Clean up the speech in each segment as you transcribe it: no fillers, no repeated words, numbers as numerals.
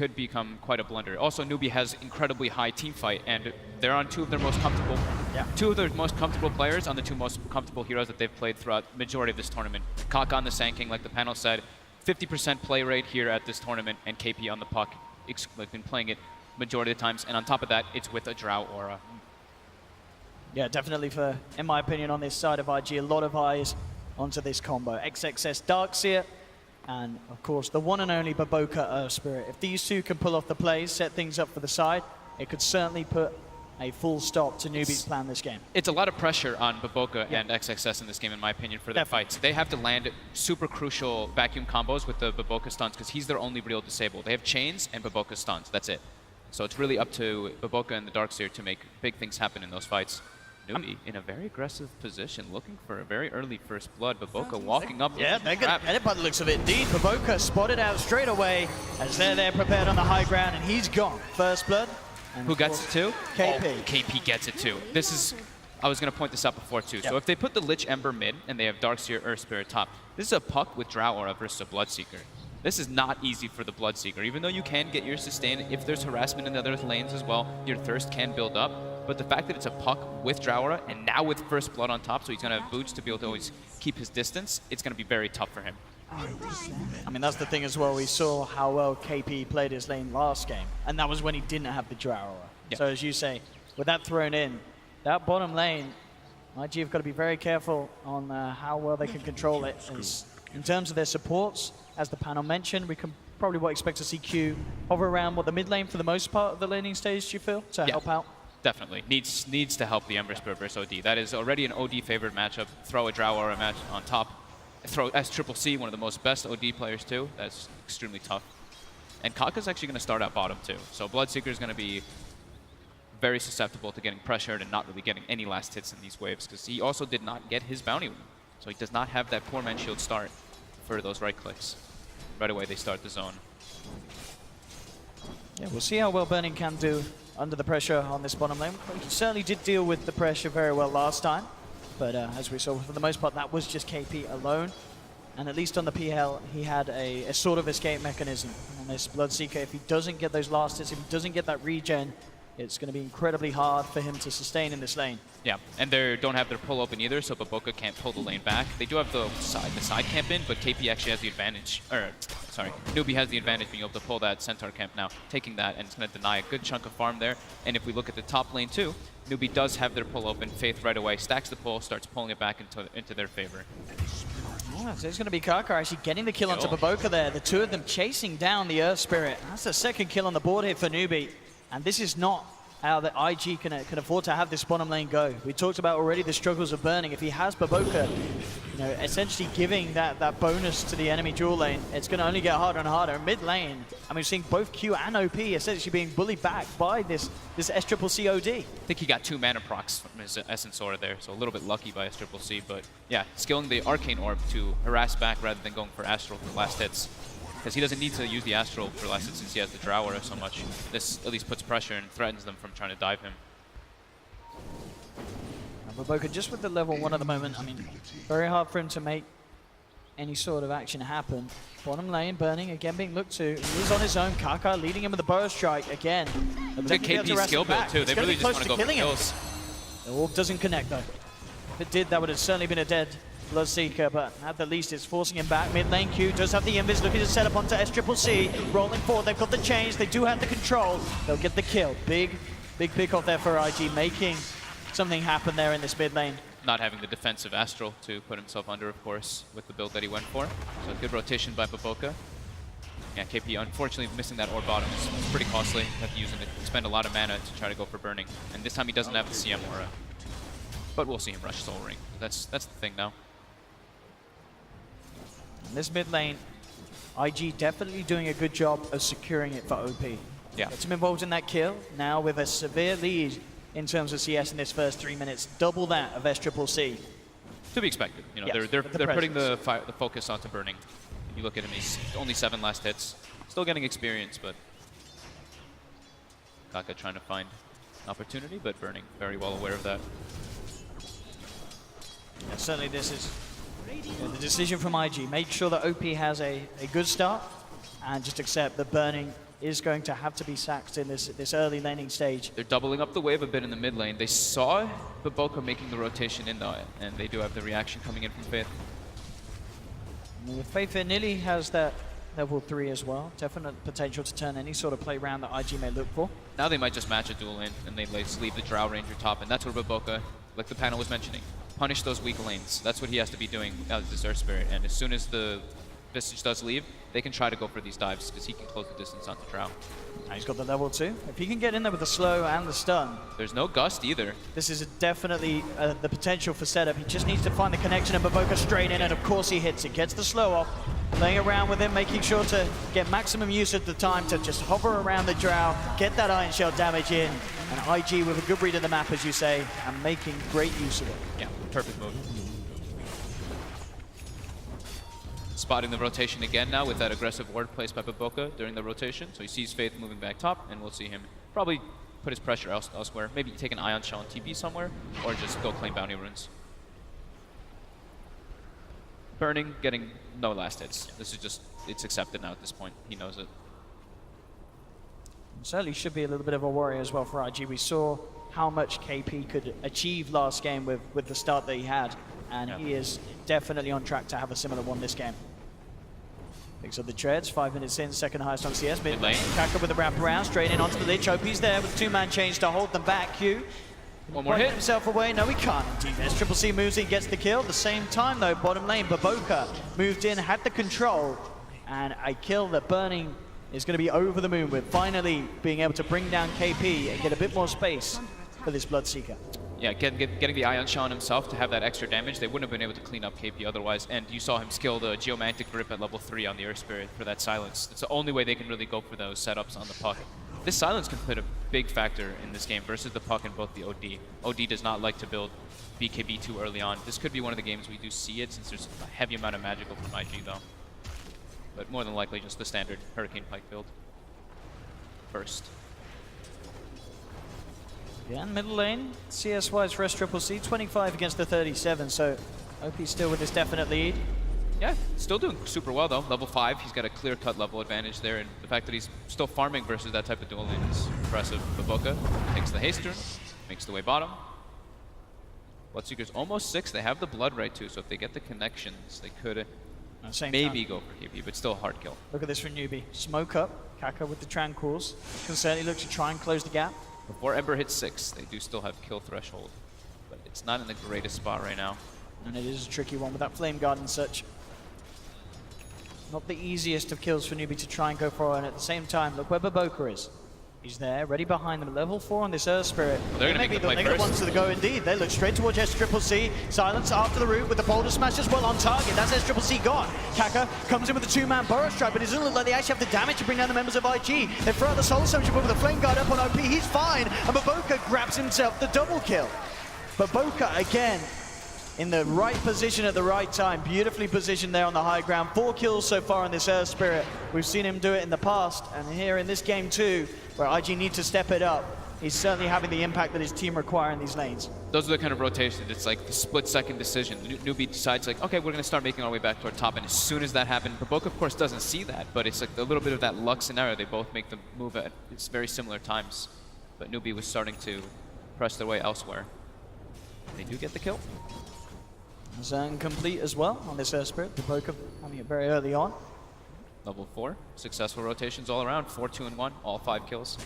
could become quite a blunder. Also, Newbee has incredibly high team fight, and they're on two of their most comfortable players on the two most comfortable heroes that they've played throughout the majority of this tournament. Kaka on the Sand King, like the panel said, 50% play rate here at this tournament, and KP on the puck, like been playing it majority of the times, and on top of that, it's with a Drow aura. Yeah, definitely in my opinion, on this side of IG, a lot of eyes onto this combo. XXS Darkseer, and of course, the one and only Baboka Earth Spirit. If these two can pull off the plays, set things up for the side, it could certainly put a full stop to Newbee's plan this game. It's a lot of pressure on Baboka and XXS in this game, in my opinion, for their fights. They have to land super crucial vacuum combos with the Baboka stuns because he's their only real disable. They have chains and Baboka stuns. That's it. So it's really up to Baboka and the Darkseer to make big things happen in those fights. Newbee in a very aggressive position, looking for a very early first blood. Baboka walking up. Yeah, they're going to get it by the looks of it. Indeed, Baboka spotted out straight away as they're there prepared on the high ground, and he's gone. First blood. And who gets it too? KP. Oh, KP gets it too. This is, I was going to point this out before too. Yep. So if they put the Lich Ember mid and they have Darkseer Earth Spirit top, this is a puck with Drow Aura versus a Bloodseeker. This is not easy for the Bloodseeker. Even though you can get your sustain, if there's harassment in the other lanes as well, your thirst can build up. But the fact that it's a puck with Drow Aura and now with First Blood on top, so he's going to have boots to be able to always keep his distance, it's going to be very tough for him. I mean, that's the thing as well. We saw how well KP played his lane last game, and that was when he didn't have the Drow Aura. Yep. So as you say, with that thrown in, that bottom lane, IG have got to be very careful on how well they can control it. In terms of their supports, as the panel mentioned, we can probably expect to see Q hover around the mid lane for the most part of the laning stage, do you feel, to help out? Definitely. Needs to help the Ember Spirit versus OD. That is already an OD favored matchup. Throw a Drow Aura match on top. Throw SCCC, one of the most best OD players too. That's extremely tough. And Kaka's actually going to start at bottom too. So Bloodseeker is going to be very susceptible to getting pressured and not really getting any last hits in these waves because he also did not get his bounty win. So he does not have that poor man shield start for those right clicks. Right away they start the zone. Yeah, we'll see how well Burning can do under the pressure on this bottom lane. He certainly did deal with the pressure very well last time. But as we saw, for the most part, that was just KP alone. And at least on the PL, he had a sort of escape mechanism on this Bloodseeker. If he doesn't get those last hits, if he doesn't get that regen, it's going to be incredibly hard for him to sustain in this lane. Yeah, and they don't have their pull open either, so Baboka can't pull the lane back. They do have the side camp in, but KP actually has the advantage, Newbee has the advantage being able to pull that Centaur camp now, taking that, and it's going to deny a good chunk of farm there. And if we look at the top lane too, Newbee does have their pull open. Faith right away stacks the pull, starts pulling it back into their favor. Yeah, so it's going to be Kaka actually getting the kill onto Baboka there. The two of them chasing down the Earth Spirit. That's the second kill on the board here for Newbee. And this is not how the IG can afford to have this bottom lane go. We talked about already the struggles of Burning. If he has Baboka, essentially giving that bonus to the enemy dual lane, it's going to only get harder and harder. Mid lane, I mean, we're seeing both Q and OP essentially being bullied back by this SCCC OD. I think he got 2 mana procs from his Essence Aura there, so a little bit lucky by SCCC, but yeah, skilling the Arcane Orb to harass back rather than going for Astral for last hits. Because he doesn't need to use the Astral for last hit since he has the Drow Aura so much. This at least puts pressure and threatens them from trying to dive him. Baboka just with the level 1 at the moment, I mean, very hard for him to make any sort of action happen. Bottom lane, Burning, again being looked to. He is on his own. Kaka leading him with the Bow Strike again. Good KP skill build too. They really just want to go for kills. The orb doesn't connect though. If it did, that would have certainly been a dead Bloodseeker, but at the least it's forcing him back. Mid lane Q does have the invis, looking to set up onto SCCC. Rolling forward, they've got the chains, they do have the control. They'll get the kill. Big pick off there for IG, making something happen there in this mid lane. Not having the defensive Astral to put himself under, of course, with the build that he went for. So good rotation by Baboka. Yeah, KP unfortunately missing that orb bottom. It's pretty costly. You have to use it to spend a lot of mana to try to go for Burning. And this time he doesn't have the CM Aura. But we'll see him rush Soul Ring. That's the thing now. In this mid lane, IG definitely doing a good job of securing it for OP. Yeah. Gets him involved in that kill, now with a severe lead in terms of CS in this first 3 minutes, double that of SCCC. To be expected. Yes, they're putting the focus onto Burning. You look at him, he's only 7 last hits. Still getting experience, but Kaka trying to find an opportunity, but Burning very well aware of that. Yeah, certainly this is the decision from IG. Make sure that OP has a good start and just accept that Burning is going to have to be sacked in this early laning stage. They're doubling up the wave a bit in the mid lane. They saw Baboka making the rotation in though, and they do have the reaction coming in from Faith. With Faith, it nearly has that level 3 as well. Definite potential to turn any sort of play round that IG may look for. Now they might just match a duel in, and they leave the Drow Ranger top, and that's where Baboka, like the panel was mentioning, punish those weak lanes. That's what he has to be doing as the Earth Spirit, and as soon as the Visage does leave, they can try to go for these dives, because he can close the distance onto Drow. Now he's got the level 2. If he can get in there with the slow and the stun. There's no gust either. This is definitely the potential for setup. He just needs to find the connection, and Baboka straight in, and of course he hits it. Gets the slow off, playing around with him, making sure to get maximum use of the time to just hover around the Drow, get that Iron Shell damage in, and IG with a good read of the map, as you say, and making great use of it. Yeah, perfect move. Spotting the rotation again now with that aggressive ward placed by Baboka during the rotation. So he sees Faith moving back top, and we'll see him probably put his pressure elsewhere. Maybe take an Ion Shell and TP somewhere, or just go claim Bounty Runes. Burning, getting no last hits. This is just, it's accepted now at this point. He knows it. Certainly should be a little bit of a worry as well for IG. We saw how much KP could achieve last game with the start that he had, and he is definitely on track to have a similar one this game. Picks up the treads, 5 minutes in, second highest on CS. Mid lane. Kaka with the wrap around, straight in onto the Lich. OP's there with 2-man change to hold them back. Q. One more hit. Himself away. No, he can't indeed. There's Triple C moves in, gets the kill. At the same time, though, bottom lane, Baboka moved in, had the control, and a kill that Burning is going to be over the moon with, finally being able to bring down KP and get a bit more space for this Bloodseeker. Yeah, getting the Ion Shell on himself to have that extra damage. They wouldn't have been able to clean up KP otherwise, and you saw him skill the Geomantic Grip at level 3 on the Earth Spirit for that silence. It's the only way they can really go for those setups on the puck. This silence can play a big factor in this game versus the puck in both the OD. OD does not like to build BKB too early on. This could be one of the games we do see it, since there's a heavy amount of magical from IG though. But more than likely just the standard Hurricane Pike build first. Yeah, middle lane, CS-wise for Triple C, 25 against the 37, so OP still with this definite lead. Yeah, still doing super well though. Level 5, he's got a clear-cut level advantage there, and the fact that he's still farming versus that type of duel lane is impressive. Baboka takes the haste turn, makes the way bottom. Bloodseeker's almost 6, they have the blood right too, so if they get the connections, they could maybe go for KP, but still a hard kill. Look at this from Newbee. Smoke up, Kaka with the Tranquils. Can certainly look to try and close the gap. Before Ember hits 6, they do still have kill threshold, but it's not in the greatest spot right now. And it is a tricky one with that Flame Guard and such. Not the easiest of kills for Newbee to try and go for, and at the same time, look where Baboka is. He's there, ready behind them, level 4 on this Earth Spirit. Well, they're going to make the play first. Ones to the go indeed. They look straight towards Triple C. Silence after the root with the Boulder Smash as well on target. That's Triple C gone. Kaka comes in with a 2-man Burrow Strike, but it doesn't look like they actually have the damage to bring down the members of IG. They throw out the Soul Soldier, but with the Flame Guard up on OP, he's fine. And Baboka grabs himself the double kill. Baboka again in the right position at the right time. Beautifully positioned there on the high ground. 4 kills so far in this Earth Spirit. We've seen him do it in the past, and here in this game too, where IG need to step it up. He's certainly having the impact that his team require in these lanes. Those are the kind of rotations. It's like the split-second decision. Newbee decides like, okay, we're going to start making our way back toward top, and as soon as that happens, Baboka of course doesn't see that, but it's like a little bit of that luck scenario. They both make the move at it's very similar times, but Newbee was starting to press their way elsewhere. They do get the kill. Zone complete as well on this Earth Spirit. Baboka having it very early on. Level 4, successful rotations all around. 4, 2, and 1, all 5 kills.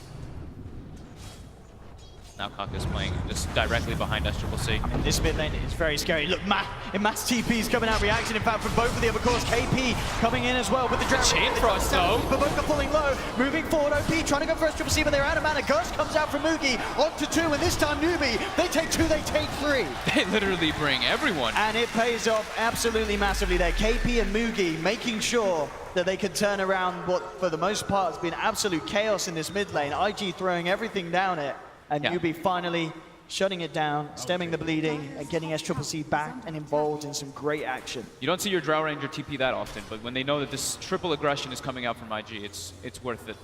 Now Kaka's playing just directly behind Triple C. I mean, this mid lane is very scary. Look, Matt's TP is coming out reaction. In fact, from both of them, of course, KP coming in as well with the Dragon. Chain Frost, though. Baboka falling low, moving forward. OP trying to go for Triple C, but they're out of mana. Ghost comes out from Mugi, on to 2, and this time Newbee. They take 2, they take 3. They literally bring everyone. And it pays off absolutely massively there. KP and Mugi making sure that they can turn around what, for the most part, has been absolute chaos in this mid lane. IG throwing everything down it. And Newbee finally shutting it down, stemming the bleeding, and getting Triple C back and involved in some great action. You don't see your Drow Ranger TP that often, but when they know that this triple aggression is coming out from IG, it's worth it.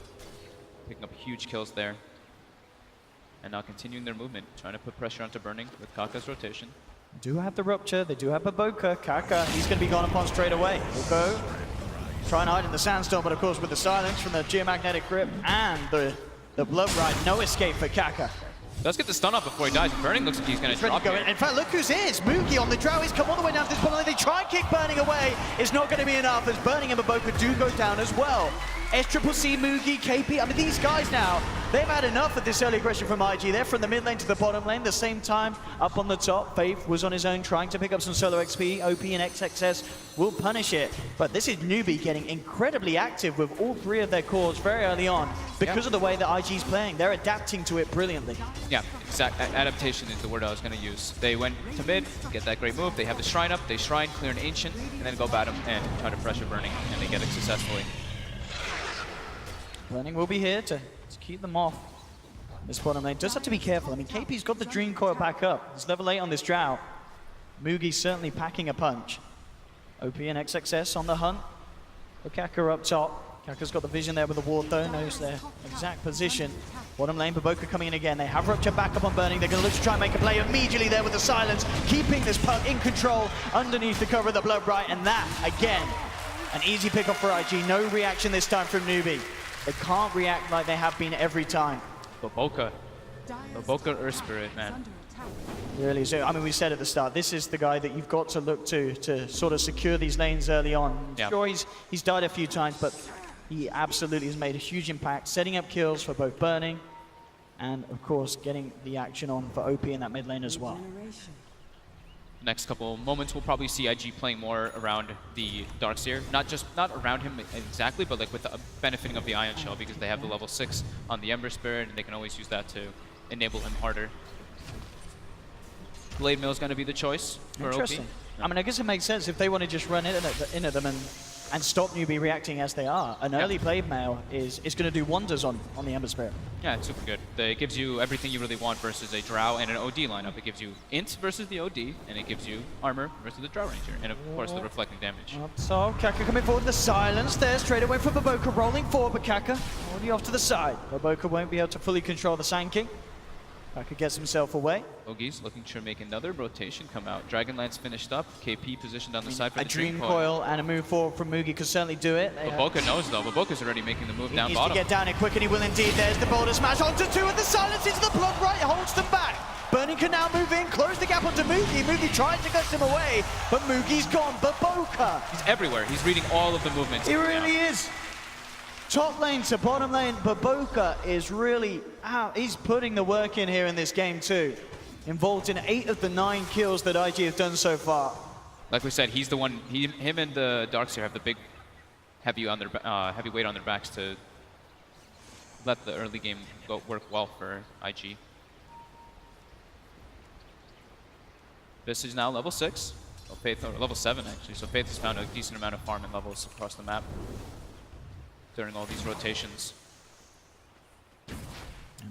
Picking up huge kills there. And now continuing their movement, trying to put pressure onto Burning with Kaka's rotation. They do have the Rupture, they do have Baboka. Kaka, he's going to be gone upon straight away. He'll go Try and hide in the sandstorm, but of course with the silence from the geomagnetic grip and the blood ride, no escape for Kaka. Does get the stun up before he dies. Burning looks like he's going to drop here. In fact, look who's in. It's Moogie on the drow. He's come all the way down to this point. They try and kick Burning away. It's not going to be enough as Burning and Maboka do go down as well. SCCC, Moogie, KP. I mean, these guys now, they've had enough of this early aggression from IG. They're from the mid lane to the bottom lane. The same time, up on the top, Faith was on his own trying to pick up some solo XP. OP and XXS will punish it. But this is Newbee getting incredibly active with all three of their cores very early on because of the way that IG's playing. They're adapting to it brilliantly. Yeah, exact. Adaptation is the word I was going to use. They went to mid, get that great move. They have the Shrine up. They Shrine, clear an Ancient, and then go bottom and try to pressure Burning, and they get it successfully. Burning will be here to keep them off this bottom lane. Does have to be careful. I mean, KP's got the Dream Coil back up. It's level 8 on this drow. Moogie's certainly packing a punch. OP and XXS on the hunt. For Kaka up top. Kaka's got the vision there with the ward though, knows their exact position. Bottom lane, Maboka coming in again. They have Rupture back up on Burning. They're going to look to try and make a play immediately there with the silence, keeping this puck in control underneath the cover of the Blood Right. And that, again, an easy pick-up for IG. No reaction this time from Newbee. They can't react like they have been every time. Maboka Earth Spirit, man. Really, so I mean, we said at the start, this is the guy that you've got to look to sort of secure these lanes early on. Sure, he's died a few times, but he absolutely has made a huge impact, setting up kills for both Burning and, of course, getting the action on for OP in that mid lane as well. Next couple moments, we'll probably see IG playing more around the Darkseer. Not around him exactly, but like with the benefiting of the Ion Shell because they have the level 6 on the Ember Spirit, and they can always use that to enable him harder. Blade Mill is going to be the choice for OP. Interesting. I mean, I guess it makes sense if they want to just run into them and stop Newbee reacting as they are. An early Blade Mail is going to do wonders on the Ember Spirit. Yeah, it's super good. It gives you everything you really want versus a Drow and an OD lineup. It gives you Int versus the OD, and it gives you armor versus the Drow Ranger, and of course the reflecting damage. So Kaka coming forward, the silence there, straight away from Maboka, rolling forward, but Kaka already off to the side. Maboka won't be able to fully control the Sand King. Kaka gets himself away. Ogies looking to make another rotation come out. Dragonlance finished up. KP positioned on the side for the Dream Coil and a move forward from Moogie could certainly do it. Maboka knows though. Maboka's already making the move down bottom. He needs to get down here quick, and he will indeed. There's the boulder smash onto two, and the silence into the Blood Right holds them back. Burning can now move in, close the gap onto Moogie. Moogie tries to get him away, but Moogie's gone. Maboka. He's everywhere. He's reading all of the movements. He really is. Top lane to bottom lane, Maboka is really out. He's putting the work in here in this game too. Involved in 8 of the 9 kills that IG have done so far. Like we said, he's the one. Him and the Darkseer have the big heavy weight on their backs to let the early game work well for IG. This is now level 6. Oh, Faith, or level 7 actually. So Faith has found a decent amount of farming levels across the map during all these rotations.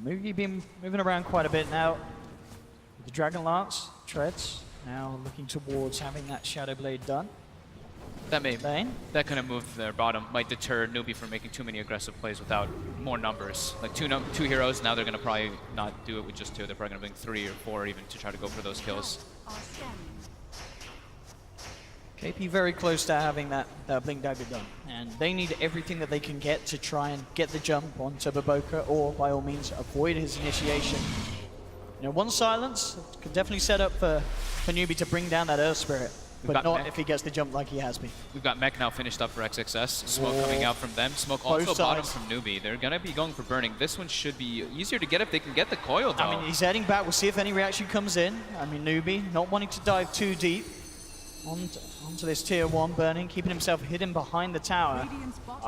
Moogie been moving around quite a bit now. The Dragon Lance treads now looking towards having that Shadow Blade done. That kind of move their bottom might deter Newbee from making too many aggressive plays without more numbers. Like two heroes, now they're going to probably not do it with just 2. They're probably going to bring 3 or 4 even to try to go for those kills. KP very close to having that Blink Dagger done, and they need everything that they can get to try and get the jump onto Maboka, or by all means avoid his initiation. You know, one silence could definitely set up for Newbie to bring down that Earth Spirit, but not if he gets the jump like he has been. We've got Mech now finished up for XXS. Smoke coming out from them. Smoke also bottom from Newbee. They're going to be going for Burning. This one should be easier to get if they can get the coil though. I mean, he's heading back. We'll see if any reaction comes in. I mean, Newbee not wanting to dive too deep. Onto this tier 1, Burning, keeping himself hidden behind the tower.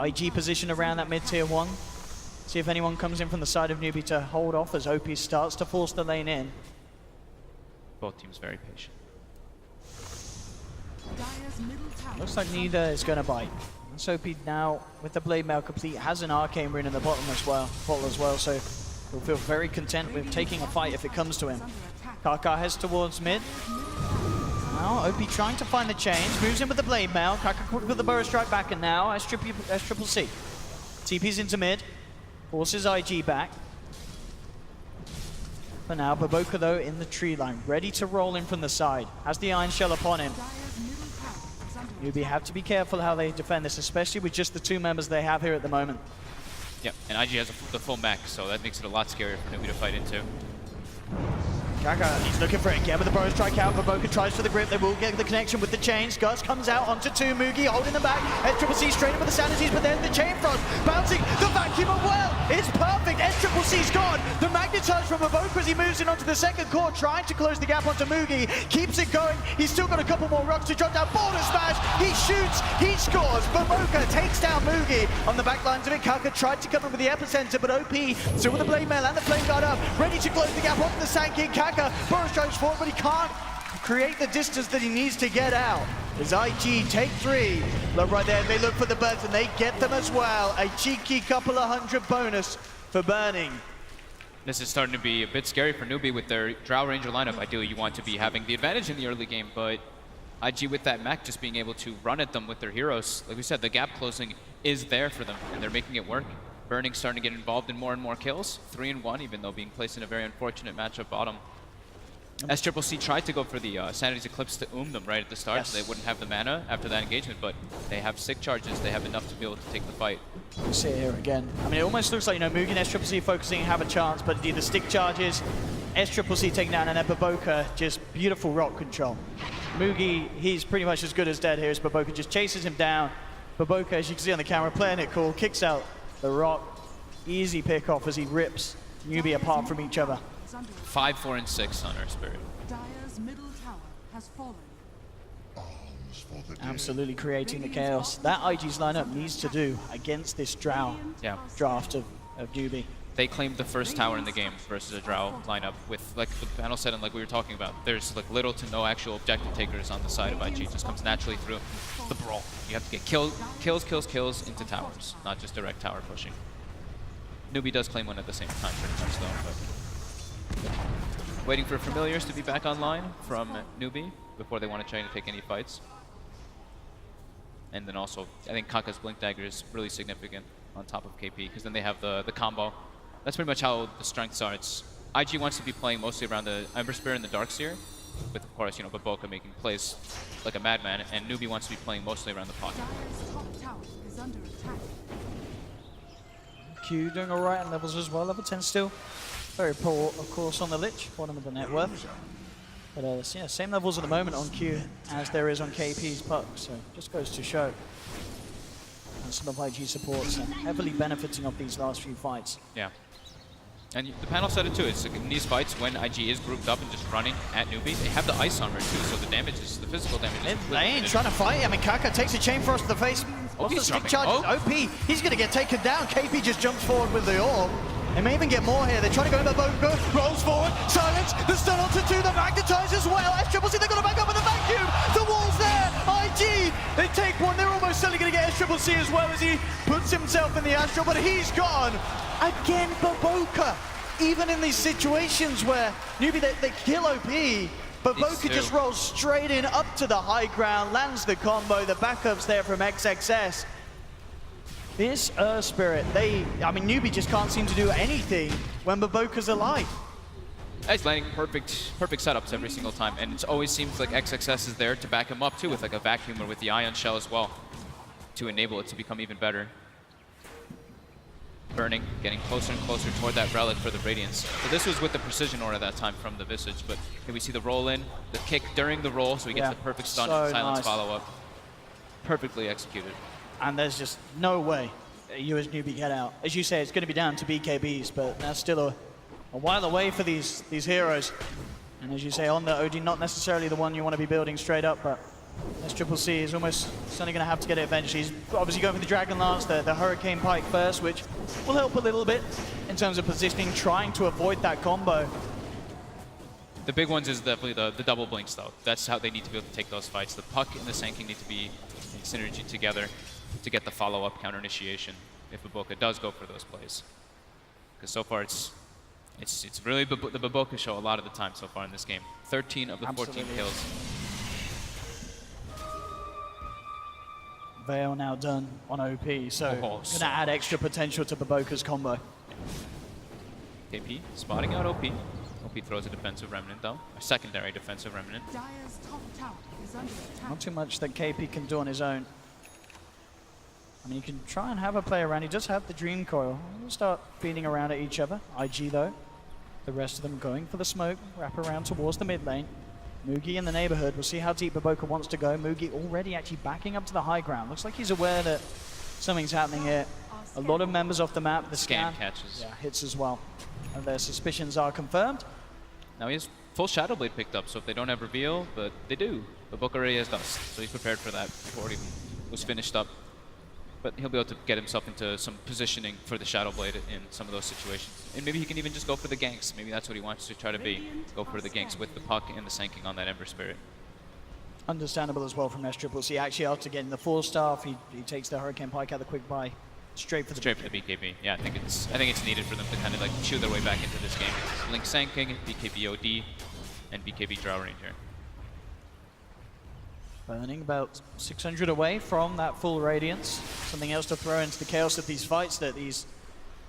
IG position around that mid tier 1. See if anyone comes in from the side of Newbee to hold off as OP starts to force the lane in. Both teams very patient. Looks like neither is going to bite. That's OP now with the Blade Mail complete, has an Arcane Rune in the bottom as well, so he'll feel very content with taking a fight if it comes to him. Kaka heads towards mid. Now, OP trying to find the chains, moves in with the Blade Mail. Kaka with the Burrow Strike back, and now SCCC. TP's into mid, forces IG back. For now, Maboka though in the tree line, ready to roll in from the side. Has the Iron Shell upon him. Newbee have to be careful how they defend this, especially with just the 2 members they have here at the moment. Yep, and IG has the full mech, so that makes it a lot scarier for Newbee to fight into. Kaka, he's looking for it again with the Burrow strike out. Baboka tries for the grip. They will get the connection with the chains. Gus comes out onto 2. Mugi holding them back. SCCC straight in with the sanities, but then the chain frost bouncing the vacuum of well. It's perfect. SCCC's gone. The magnetize from Baboka as he moves in onto the second core, trying to close the gap onto Mugi. Keeps it going. He's still got a couple more rocks to drop down. Border smash. He shoots. He scores. Baboka takes down Mugi on the back lines of it. Kaka tried to come in with the epicenter, but OP still with the blade mail and the flame guard up, ready to close the gap onto the Sand King. Kaka Boris strikes forward, but he can't create the distance that he needs to get out. As IG take 3. Look right there, they look for the birds and they get them as well. A cheeky couple of 100 bonus for Burning. This is starting to be a bit scary for Newbee with their Drow Ranger lineup. Ideally, you want to be having the advantage in the early game, but IG with that mech just being able to run at them with their heroes. Like we said, the gap closing is there for them, and they're making it work. Burning starting to get involved in more and more kills. 3 and 1, even though being placed in a very unfortunate matchup bottom. SCCC tried to go for the Sanity's Eclipse to them right at the start, so they wouldn't have the mana after that engagement, but they have sick charges, they have enough to be able to take the fight. We see it here again. I mean, it almost looks like, Mugi and SCCC focusing have a chance, but the stick charges, SCCC taking down, and then Baboka, just beautiful rock control. Mugi, he's pretty much as good as dead here as Baboka just chases him down. Baboka, as you can see on the camera, playing it cool, kicks out the rock. Easy pick off as he rips Newbee apart from each other. 5, 4, and 6 on Earth Spirit. Dire's middle tower has fallen. Absolutely creating the chaos that IG's lineup needs to do against this Drow draft of Newbee. They claimed the first tower in the game versus a Drow lineup with, like the panel said and like we were talking about, there's like little to no actual objective takers on the side of IG. It just comes naturally through the brawl. You have to get kills into towers, not just direct tower pushing. Newbee does claim one at the same time pretty much though, but waiting for familiars to be back online from Newbee before they want to try to take any fights. And then also, I think Kaka's Blink Dagger is really significant on top of KP, because then they have the combo. That's pretty much how the strengths are. It's IG wants to be playing mostly around the Ember Spirit and the Darkseer, with of course, Baboka making plays like a madman, and Newbee wants to be playing mostly around the pocket. Dire's top tower is under attack. Q doing alright on levels as well, level 10 still. Very poor, of course, on the Lich, bottom of the net worth. But yeah, same levels at the moment on Q as there is on KP's puck, so just goes to show. And some of IG supports are heavily benefiting off these last few fights. Yeah. And the panel said it too, it's like in these fights when IG is grouped up and just running at Newbee, they have the ice armor too, so the damage is, the physical damage is They ain't trying to fight. I mean, Kaka takes a chain frost to the face. What's the stick charge? OP, he's going to get taken down. KP just jumps forward with the orb. They may even get more here. They try to go in the boat, rolls forward, silence, the stun onto 2, the magnetize as well. SCCC, they're going to back up in the vacuum. The wall's there. IG, they take one. They're almost certainly going to get SCCC as well as he puts himself in the astral, but he's gone. Again, Baboka. Even in these situations where Newbee, they kill OP, Baboka just rolls straight in up to the high ground, lands the combo, the backups there from XXS. This Spirit, I mean, Newbee just can't seem to do anything when Baboka's alive. He's landing perfect setups every single time, and it always seems like XXS is there to back him up too, with like a vacuum or with the Ion Shell as well, to enable it to become even better. Burning, getting closer and closer toward that relic for the Radiance. So this was with the Precision Aura that time from the Visage, but here we see the roll in, the kick during the roll, so he gets the perfect stun and silence follow-up. Perfectly executed. And there's just no way you as Newbee get out. As you say, it's going to be down to BKBs, but that's still a while away for these heroes. And as you say, on the OD, not necessarily the one you want to be building straight up, but SCCC is almost certainly going to have to get it eventually. He's obviously going for the Dragon Lance, the Hurricane Pike first, which will help a little bit in terms of positioning, trying to avoid that combo. The big ones is definitely the double blinks though. That's how they need to be able to take those fights. The Puck and the Sand King need to be in synergy together to get the follow-up counter initiation if Baboka does go for those plays. Because so far it's really the Baboka show a lot of the time so far in this game. 13 of the 14 kills. Veil now done on OP, so going to add extra potential to Baboka's combo. KP spotting out OP. OP throws a defensive remnant though, a secondary defensive remnant. Dire's top tower is under attack. Not too much that KP can do on his own. I mean, he can try and have a play around. He does have the Dream Coil. We'll start beating around at each other. IG though, the rest of them going for the smoke, wrap around towards the mid lane. Mugi in the neighborhood. We'll see how deep Baboka wants to go. Mugi already actually backing up to the high ground. Looks like he's aware that something's happening here. A lot of members off the map. The Scan catches. Yeah, hits as well. And their suspicions are confirmed. Now he has full Shadow Blade picked up, so if they don't have reveal, but they do. Baboka already has Dust, so he's prepared for that before it even was finished up. But he'll be able to get himself into some positioning for the Shadow Blade in some of those situations. And maybe he can even just go for the ganks. Maybe that's what he wants to try to be. Go for the ganks with the puck and the Sanking on that Ember Spirit. Understandable as well from S-Triple-C. Actually, after getting the 4-star, he takes the Hurricane Pike out the quick buy. Straight for the BKB. Yeah, I think it's needed for them to kind of like chew their way back into this game. It's Link Sanking, BKB OD, and BKB Drow Ranger. Burning about 600 away from that full Radiance. Something else to throw into the chaos of these fights that these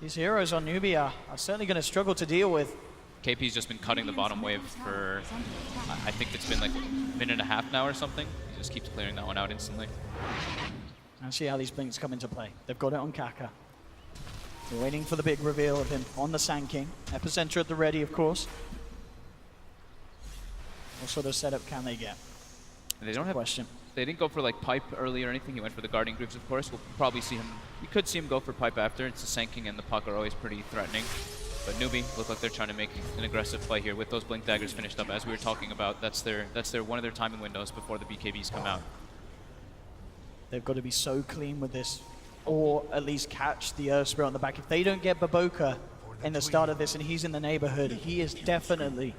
heroes on Newbee are certainly going to struggle to deal with. KP's just been cutting the bottom wave for, I think it's been like a minute and a half now or something. He just keeps clearing that one out instantly. And see how these blinks come into play. They've got it on Kaka. They're waiting for the big reveal of him on the Sand King. Epicenter at the ready, of course. What sort of setup can they get? They don't have question. They didn't go for like pipe early or anything. He went for the guarding groups, of course. We'll probably see him. We could see him go for pipe after. It's the Sanking and the puck are always pretty threatening. But Newbee look like they're trying to make an aggressive play here with those blink daggers finished up. As we were talking about, that's their one of their timing windows before the BKBs come out. They've got to be so clean with this, or at least catch the Earth Spirit on the back. If they don't get Baboka in the start of this and he's in the neighborhood, he is definitely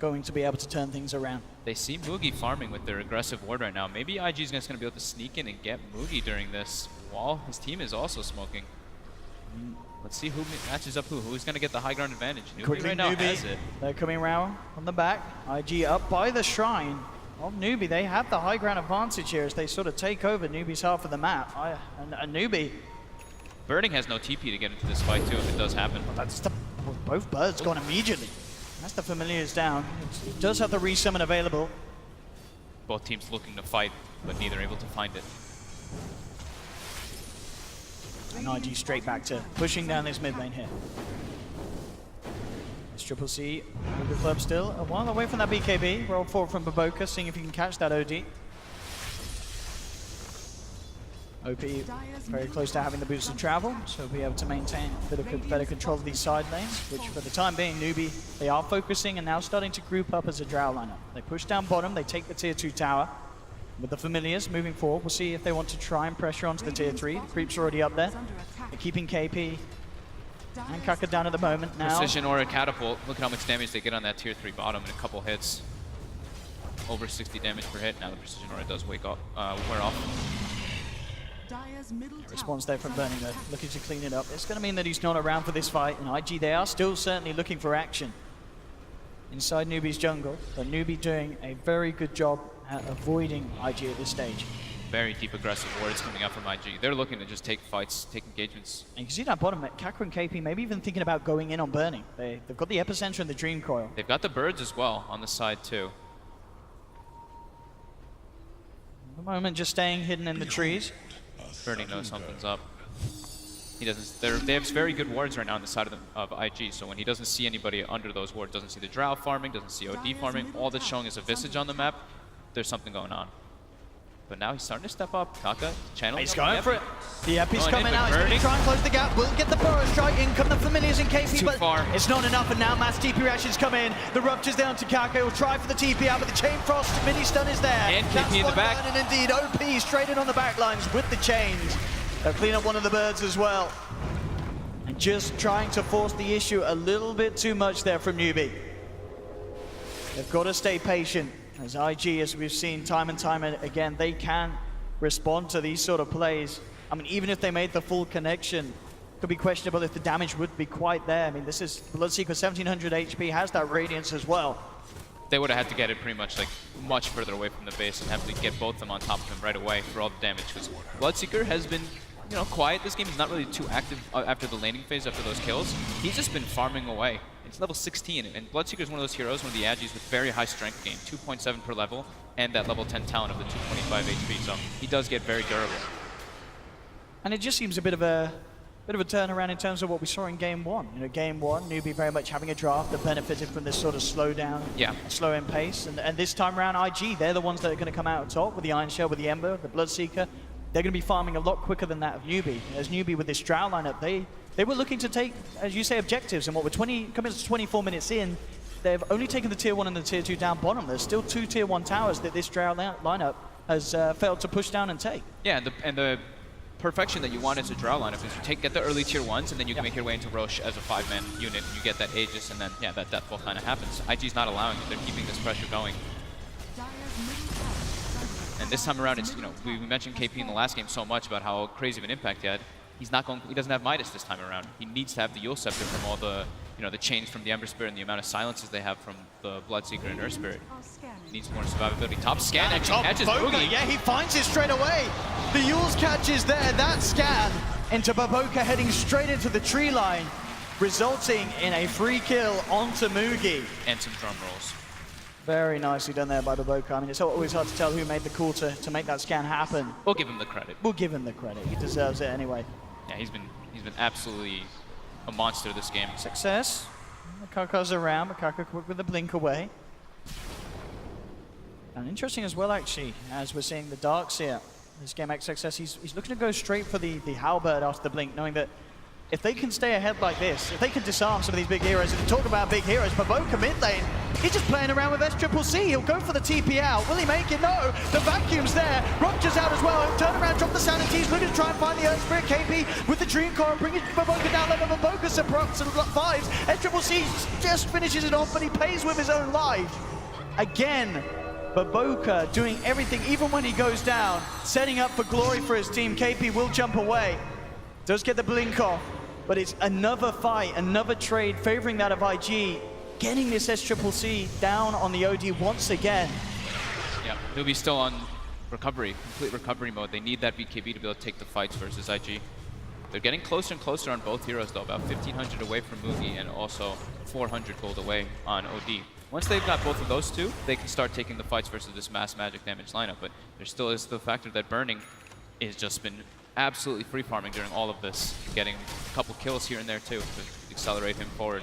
going to be able to turn things around. They see Mugi farming with their aggressive ward right now. Maybe IG's just going to be able to sneak in and get Mugi during this while his team is also smoking. Let's see who matches up who. Who's going to get the high ground advantage? Newbee right now has it. They're coming around on the back. IG up by the shrine of Newbee. They have the high ground advantage here as they sort of take over Newbee's half of the map. And Newbee. Birding has no TP to get into this fight too if it does happen. That's the, both birds gone immediately. That's the Familiars down. It does have the resummon available. Both teams looking to fight, but neither able to find it. And IG straight back to pushing down this mid lane here. It's Triple-C with the club still. A while away from that BKB. Roll forward from Baboka, seeing if he can catch that OD. OP very close to having the boost of travel, so we'll be able to maintain a bit of better control of these side lanes, which for the time being, Newbee, they are focusing and now starting to group up as a Drow lineup. They push down bottom, they take the tier 2 tower. With the Familiars moving forward, we'll see if they want to try and pressure onto the tier 3. The creep's already up there. They're keeping KP and Kaka down at the moment now. Precision or a catapult. Look at how much damage they get on that tier 3 bottom in a couple hits. Over 60 damage per hit. Now the Precision Aura does wear off. Response there from Burning though, looking to clean it up. It's going to mean that he's not around for this fight, and IG, they are still certainly looking for action inside Newbee's jungle, but Newbee doing a very good job at avoiding IG at this stage. Very deep aggressive wards coming out from IG. They're looking to just take fights, take engagements. And you can see that bottom, Kaka and KP maybe even thinking about going in on Burning. They've got the Epicenter and the Dream Coil. They've got the birds as well on the side too. At the moment, just staying hidden in the trees. Burning knows something's up. He doesn't. They have very good wards right now on the side of IG. So when he doesn't see anybody under those wards, doesn't see the Drow farming, doesn't see OD farming, all that's showing is a Visage on the map. There's something going on. But now he's starting to step up. Kaka, channel. He's going for it. The Epi's coming out. He's going to try and close the gap. Will get the Burrow strike. In come the Familiars and KP, but far. It's not enough. And now mass TP reactions come in. The Rupture's down to Kaka. He'll try for the TP out, but the Chain Frost mini stun is there. And KP in the back. And indeed, OP straight in on the back lines with the chains. They'll clean up one of the birds as well. And just trying to force the issue a little bit too much there from Newbee. They've got to stay patient. As IG, as we've seen time and time again, they can respond to these sort of plays. I mean, even if they made the full connection, it could be questionable if the damage would be quite there. I mean, this is Bloodseeker 1700 HP, has that Radiance as well. They would have had to get it pretty much like much further away from the base and have to get both of them on top of him right away for all the damage, because Bloodseeker has been you know, quiet this game. He's not really too active after the laning phase, after those kills. He's just been farming away. It's level 16, and Bloodseeker is one of those heroes, one of the Agis with very high strength gain, 2.7 per level, and that level 10 talent of the 225 HP, so he does get very durable. And it just seems a bit of a turnaround in terms of what we saw in game one. You know, game one, Newbee very much having a draft that benefited from this sort of slow down, slow in pace. And this time around, IG, they're the ones that are going to come out top with the Iron Shell, with the Ember, the Bloodseeker. They're going to be farming a lot quicker than that of Newbee. As Newbee with this Drow lineup, they were looking to take, as you say, objectives. And what we're coming to 24 minutes in, they've only taken the tier 1 and the tier 2 down bottom. There's still 2 tier 1 towers that this Drow lineup has failed to push down and take. Yeah, and the perfection that you want as a Drow lineup is you get the early tier 1s, and then you can make your way into Roche as a 5-man unit. You get that Aegis, and then, that death ball kind of happens. IG's not allowing it. They're keeping this pressure going. And this time around, it's, you know, we mentioned KP in the last game so much about how crazy of an impact he had. He doesn't have Midas this time around. He needs to have the Yule Scepter from all the, you know, the chains from the Ember Spirit and the amount of silences they have from the Bloodseeker and Earth Spirit. He needs more survivability. Top scan actually catches Boogie. Yeah, he finds it straight away. The Yule's catch is there. That scan into Baboka heading straight into the tree line, resulting in a free kill onto Mugi. And some drum rolls. Very nicely done there by Baboka. I mean, it's always hard to tell who made the call to make that scan happen. We'll give him the credit. We'll give him the credit. He deserves it anyway. Yeah, he's been absolutely a monster this game. Success. Makaka's around. Makaka quick with the blink away. And interesting as well, actually, as we're seeing the Darks here. This game XXS, he's looking to go straight for the Halberd after the blink, knowing that if they can stay ahead like this, if they can disarm some of these big heroes, and talk about big heroes, Baboka mid lane, he's just playing around with SCCC. He'll go for the TP out. Will he make it? No. The vacuum's there. Rupture's out as well. He'll turn around, drop the Sanities, looking to try and find the Earth Spirit. KP with the Dream Core, bringing Baboka down level. Baboka supports 5s. SCCC just finishes it off, but he pays with his own life. Again, Baboka doing everything, even when he goes down, setting up for glory for his team. KP will jump away. Does get the blink off. But it's another fight, another trade favoring that of IG, getting this SCCC down on the OD once again. Yeah, Newbee's still on recovery, complete recovery mode. They need that BKB to be able to take the fights versus IG. They're getting closer and closer on both heroes though, about 1,500 away from Mugi and also 400 gold away on OD. Once they've got both of those two, they can start taking the fights versus this mass magic damage lineup, but there still is the factor that Burning has just been absolutely free farming during all of this, getting a couple kills here and there too to accelerate him forward.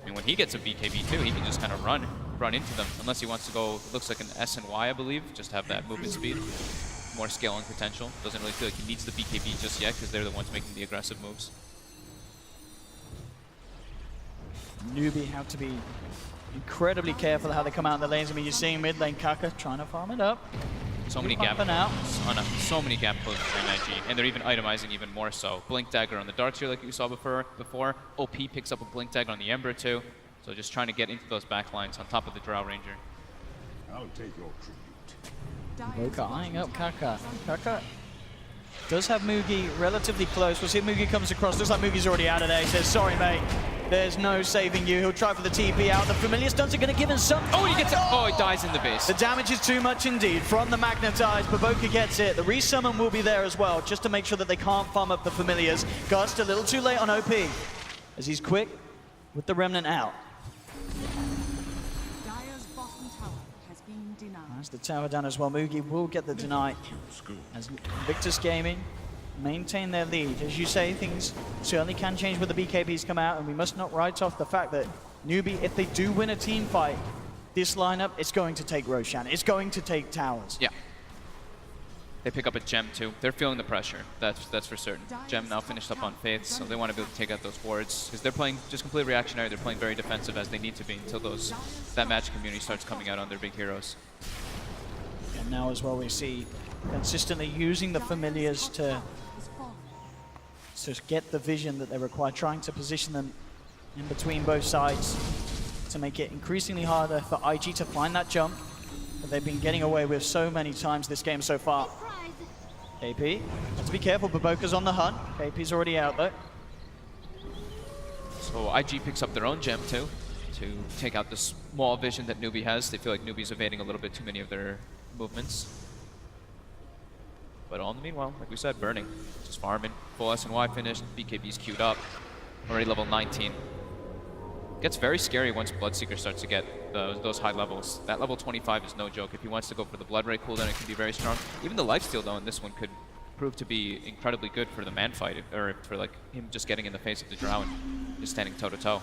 I mean, when he gets a BKB too, he can just kind of run into them, unless he wants to go, looks like an S and Y, I believe, just have that movement speed, more scaling potential. Doesn't really feel like he needs the BKB just yet, because they're the ones making the aggressive moves. Newbee have to be incredibly careful how they come out in the lanes. I mean, you're seeing mid lane Kaka trying to farm it up. So many gap so many gap closes from IG, and they're even itemizing even more so. Blink Dagger on the Darks here, like you saw before. OP picks up a Blink Dagger on the Ember too. So just trying to get into those backlines on top of the Drow Ranger. I'll take your tribute. Baboka eyeing up Kaka. Kaka does have Mugi relatively close. We'll see if Mugi comes across. Looks like Mugi's already out of there. He says, sorry, mate. There's no saving you. He'll try for the TP out. The familiar stunts are going to give him some. Oh, he gets it. Oh, he dies in the base. The damage is too much indeed from the Magnetize. Baboka gets it. The resummon will be there as well, just to make sure that they can't farm up the familiars. Gust a little too late on OP, as he's quick with the Remnant out. Dire's bottom tower has been denied. That's the tower down as well. Mugi will get the deny, as Victus Gaming maintain their lead. As you say, things certainly can change when the BKBs come out, and we must not write off the fact that Newbee, if they do win a team fight, this lineup, it's going to take Roshan. It's going to take towers. Yeah. They pick up a Gem too. They're feeling the pressure. That's for certain. Gem now finished up on Faiths, so they want to be able to take out those wards, because they're playing just completely reactionary. They're playing very defensive as they need to be until that magic community starts coming out on their big heroes. And now as well we see consistently using the familiars to get the vision that they require, trying to position them in between both sides to make it increasingly harder for IG to find that jump that they've been getting away with so many times this game so far. KP, have to be careful, Baboka's on the hunt. KP's already out though. So IG picks up their own gem too, to take out the small vision that Newbee has. They feel like Newbee's evading a little bit too many of their movements. But all in the meanwhile, like we said, burning. Just farming. Full S&Y finished. BKB's queued up. Already level 19. Gets very scary once Bloodseeker starts to get those high levels. That level 25 is no joke. If he wants to go for the Blood Ray cooldown, it can be very strong. Even the lifesteal, though, in this one could prove to be incredibly good for the man fight, or for like him just getting in the face of the Drow and just standing toe-to-toe.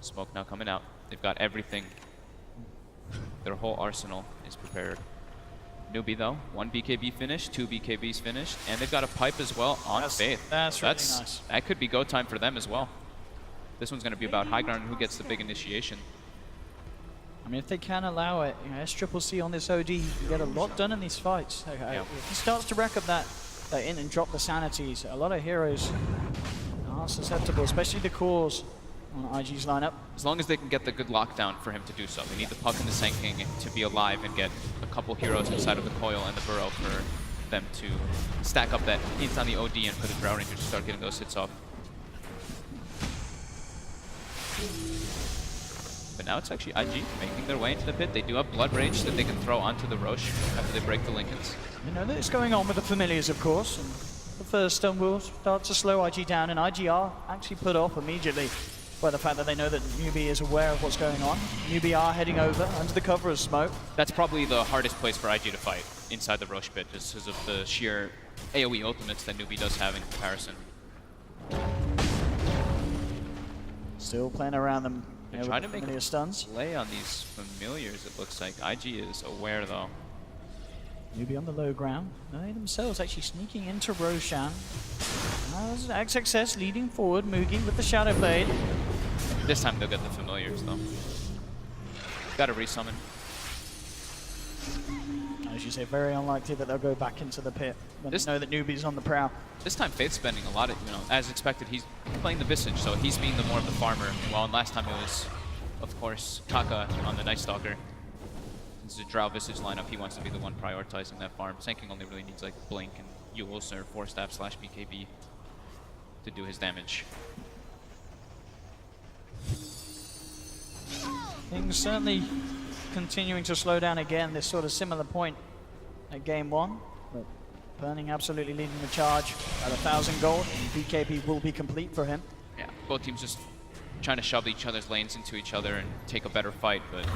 Smoke now coming out. They've got everything. Their whole arsenal is prepared. Newbee though, 1 BKB finished, 2 BKBs finished, and they've got a pipe as well on Faith. That's really nice. That could be go time for them as well. This one's going to be about high ground and who gets the big initiation. I mean, if they can allow it, you know, SCCC on this OD, you get a lot done in these fights. Yeah. If he starts to rack up that in and drop the sanities, a lot of heroes are susceptible, especially the cores on IG's lineup. As long as they can get the good lockdown for him to do so. They need the Puck and the Sand King to be alive and get a couple heroes inside of the Coil and the Burrow for them to stack up that hit on the OD and for the Drow Rangers to start getting those hits off. But now it's actually IG making their way into the pit. They do have Blood Rage that they can throw onto the Roche after they break the Lincolns. You know that's going on with the familiars, of course. And the first stun will start to slow IG down, and IG are actually put off immediately by the fact that they know that Newbee is aware of what's going on. Newbee are heading over under the cover of smoke. That's probably the hardest place for IG to fight, inside the Roche pit, just because of the sheer AoE ultimates that Newbee does have in comparison. Still playing around them. They're trying to make a stuns. Play on these familiars, it looks like. IG is aware, though. Newbee on the low ground. They themselves actually sneaking into Roshan. As XXS leading forward, Mugi with the Shadow Blade. This time they'll get the familiars, though. Gotta resummon. As you say, very unlikely that they'll go back into the pit when they know that Newbee's on the prowl. This time Faith's spending a lot of, as expected, he's playing the Visage, so he's being the more of the farmer. While last time it was, of course, Kaka on the Night Stalker. Since it's a Drow Visage lineup, he wants to be the one prioritizing that farm. Sand King only really needs like Blink and Yules or 4-Staff / BKB to do his damage. Things certainly continuing to slow down again, this sort of similar point at game 1. But Burning absolutely leading the charge at 1,000 gold. BKB will be complete for him. Yeah, both teams just trying to shove each other's lanes into each other and take a better fight, but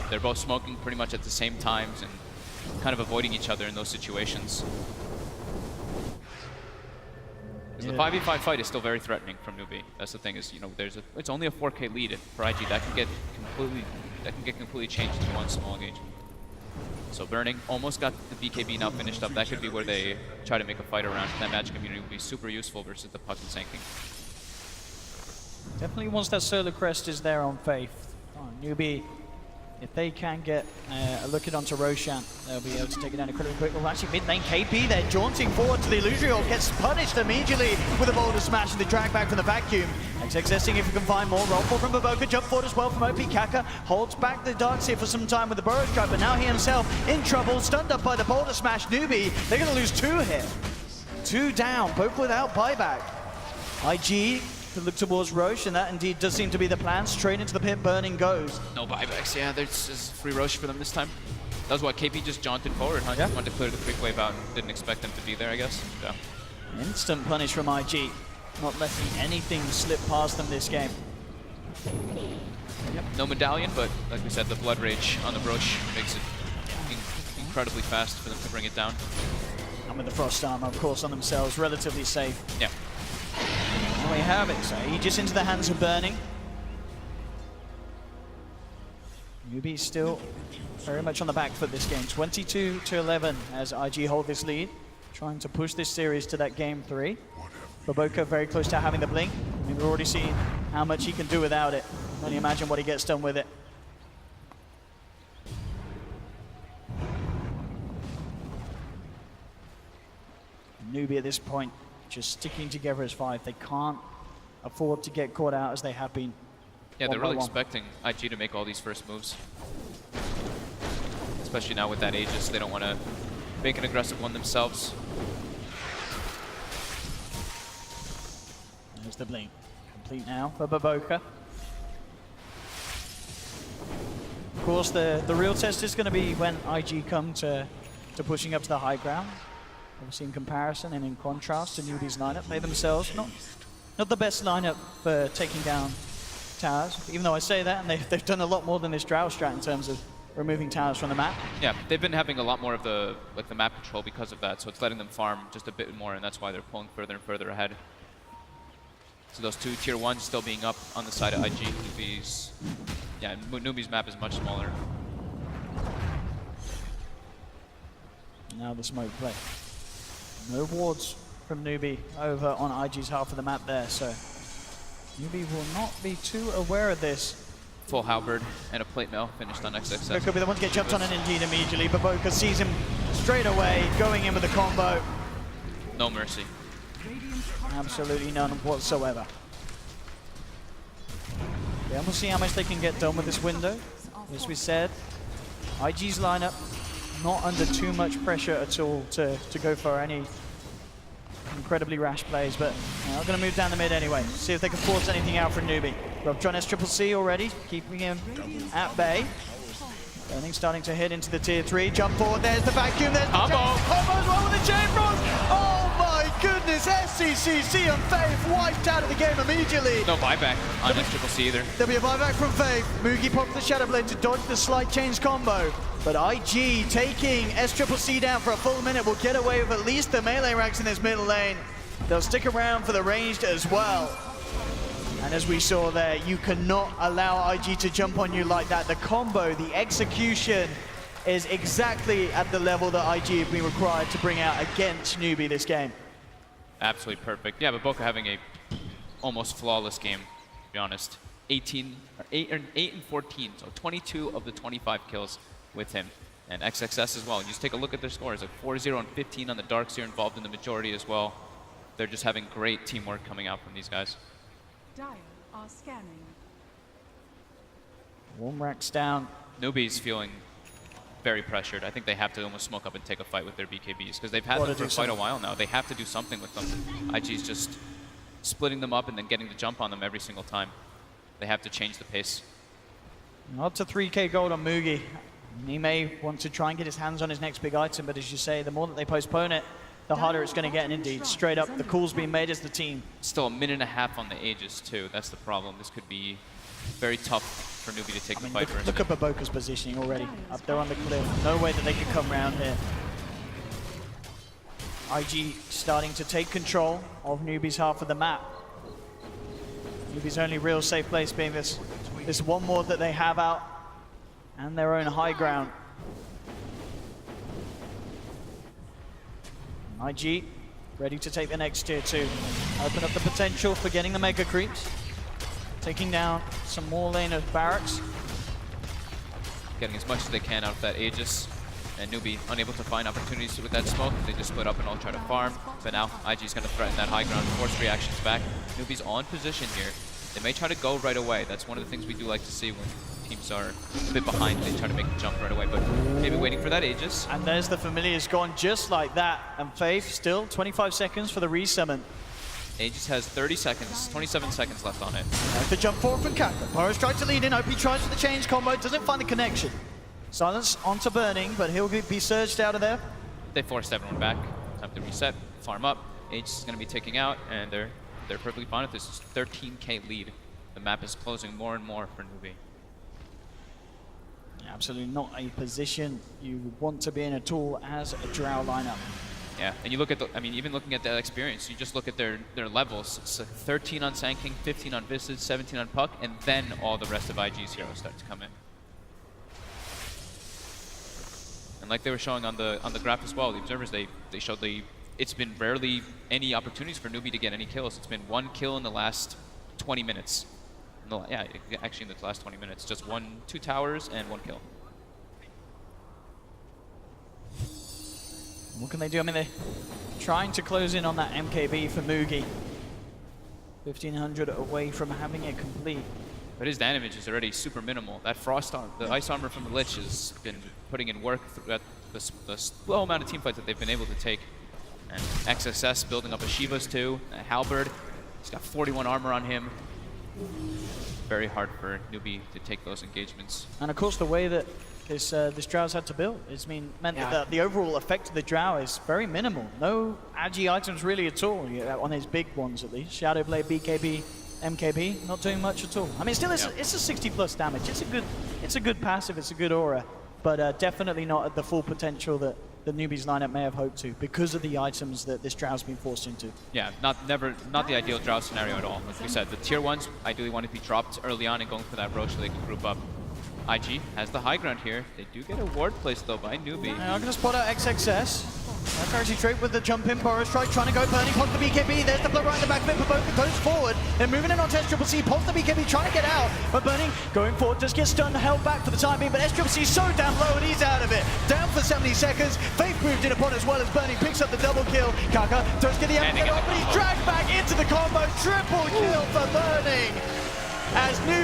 they're both smoking pretty much at the same times and kind of avoiding each other in those situations. Because the 5v5 fight is still very threatening from Newbee. That's the thing is, it's only a 4K lead for IG. That can get completely changed in one small engagement. So Burning almost got the BKB now finished up. That could be where they try to make a fight around. That magic immunity would be super useful versus the Puck and Sand King. Definitely once that Solar Crest is there on Faith. Newbee, if they can get a look at onto Roshan, they'll be able to take it down incredibly quick. Well, actually, mid lane KP, they're jaunting forward to the Illusory Orb, gets punished immediately with a boulder smash and the drag back from the vacuum. XXS seeing if he can find more. Roll from Baboka, jump forward as well from OP. Kaka holds back the Darkseer for some time with the Burrow Strike, but now he himself in trouble, stunned up by the boulder smash. Newbee, they're going to lose 2 here. 2 down, both without buyback. IG to look towards Roche, and that indeed does seem to be the plan. Straight into the pit, Burning goes. No buybacks, yeah, there's free Roche for them this time. That was what, KP just jaunted forward, huh? Yeah. Just wanted to clear the quick wave out and didn't expect them to be there, I guess. Yeah. Instant punish from IG. Not letting anything slip past them this game. Yep. No medallion, but like we said, the Blood Rage on the Roche makes it incredibly fast for them to bring it down. And with the Frost Armor, of course, on themselves, relatively safe. Yeah. And we have it, so Aegis into the hands of Burning. Newbee still very much on the back foot this game. 22-11 as IG hold this lead. Trying to push this series to that game 3. Baboka very close to having the blink. I mean, we've already seen how much he can do without it. Only imagine what he gets done with it. Newbee at this point just sticking together as 5. They can't afford to get caught out as they have been. Yeah, they're really expecting IG to make all these first moves. Especially now with that Aegis, they don't want to make an aggressive one themselves. There's the blink. Complete now for Baboka. Of course, the real test is going to be when IG come to pushing up to the high ground. Obviously, in comparison and in contrast to Newbee's lineup, they themselves not the best lineup for taking down towers. Even though I say that, and they've done a lot more than this Drow strat in terms of removing towers from the map. Yeah, they've been having a lot more of the map control because of that, so it's letting them farm just a bit more, and that's why they're pulling further and further ahead. So those two tier 1s still being up on the side of IG. Newbee's map is much smaller. Now the smoke play. No wards from Newbee over on IG's half of the map there, so Newbee will not be too aware of this. Full halberd and a plate mail finished on XXX. That could be the one to get jumped on and indeed immediately, but Boca sees him straight away, going in with the combo. No mercy. Absolutely none whatsoever. Yeah, we'll see how much they can get done with this window. As we said, IG's lineup not under too much pressure at all to go for any incredibly rash plays, but they're going to move down the mid anyway. See if they can force anything out from Newbee. Rob John SCCC already, keeping him at bay. Burning starting to hit into the tier 3. Jump forward, there's the vacuum, there's the combo as well with the chain frost. Oh my goodness, SCCC and Faith wiped out of the game immediately. No buyback on SCCC either. There'll be a buyback from Faith. Mugi pops the Shadow Blade to dodge the slight change combo. But IG taking SCCC down for a full minute will get away with at least the melee ranks in this middle lane. They'll stick around for the ranged as well. And as we saw there, you cannot allow IG to jump on you like that. The combo, the execution is exactly at the level that IG have been required to bring out against Newbee this game. Absolutely perfect. Yeah, but Boca having a almost flawless game, to be honest. 8 and 14, so 22 of the 25 kills with him. And XXS as well. You just take a look at their scores, like 4-0 and 15 on the Darks here, involved in the majority as well. They're just having great teamwork coming out from these guys. Dire are scanning. Warm racks down. Newbee's feeling very pressured. I think they have to almost smoke up and take a fight with their BKBs because they've had them for quite a while now. They have to do something with them. IG's just splitting them up and then getting the jump on them every single time. They have to change the pace. Up to 3k gold on Mugi. He may want to try and get his hands on his next big item, but as you say, the more that they postpone it, the harder it's going to get. And indeed, straight up, the call's being made as the team. Still a minute and a half on the Aegis too. That's the problem. This could be very tough for Newbee to take the fight versus. Look at Baboka's positioning already. Up there on the cliff. No way that they could come around here. IG starting to take control of Newbee's half of the map. Newbee's only real safe place being this one more that they have out and their own high ground. IG ready to take the next tier 2. Open up the potential for getting the mega creeps. Taking down some more lane of barracks. Getting as much as they can out of that Aegis. And Newbee unable to find opportunities with that smoke. They just split up and all try to farm. But now IG's going to threaten that high ground, force reactions back. Newbee's on position here. They may try to go right away. That's one of the things we do like to see when teams are a bit behind. They try to make the jump right away, but maybe waiting for that Aegis. And there's the Familiar's gone just like that. And Faith still 25 seconds for the resummon. Aegis has 30 seconds, 27 seconds left on it. There's the jump forward from Kaka. Boros tries to lead in. OP tries for the change combo. Doesn't find the connection. Silence onto Burning, but he'll be surged out of there. They forced everyone back. Time to reset, farm up. Aegis is going to be taking out, and they're perfectly fine with this. It's 13k lead. The map is closing more and more for Newbee. Absolutely not a position you would want to be in at all as a Drow lineup. Yeah, and you look at even looking at that experience, you just look at their levels. It's 13 on Sand King, 15 on Visage, 17 on Puck, and then all the rest of IG's heroes start to come in. And like they were showing on the graph as well, the observers, they showed it's been rarely any opportunities for Newbee to get any kills. It's been 1 kill in the last 20 minutes. Actually in the last 20 minutes, just 2 towers and 1 kill. What can they do? I mean, they're trying to close in on that MKB for Mugi. 1500 away from having it complete. But his damage is already super minimal. That frost armor, the ice armor from the Lich has been putting in work throughout the slow amount of team fights that they've been able to take. And XSS building up a Shivas too, a Halberd. He's got 41 armor on him. very hard for Newbee to take those engagements. And of course, the way that this Drow's had to build meant that the overall effect of the Drow is very minimal. No agi items really at all, on his big ones at least. Shadowblade, BKB, MKB, not doing much at all. I mean, still, it's a 60+ damage. It's a good passive, it's a good aura, but definitely not at the full potential that the Newbee's lineup may have hoped to, because of the items that this Drow's been forced into. Yeah, not the ideal Drow scenario at all. Like we said, the tier 1s ideally want to be dropped early on and going for that Roche so they can group up. IG has the high ground here. They do get a ward placed though by Newbee. Yeah, I'm going to spot out XXS. That's actually straight with the jump in. Burrow strike trying to go burning. Pops the BKB. There's the blood right in the back of it. Baboka goes forward. They're moving in on SCCC. Pops the BKB trying to get out. But Burning going forward does get stunned, held back for the time being. But SCCC is so damn low and he's out of it. Down for 70 seconds. Faith moved in upon as well as Burning picks up the double kill. Kaka does get the end off, but he's dragged back into the combo. Triple kill for Burning as Newbee.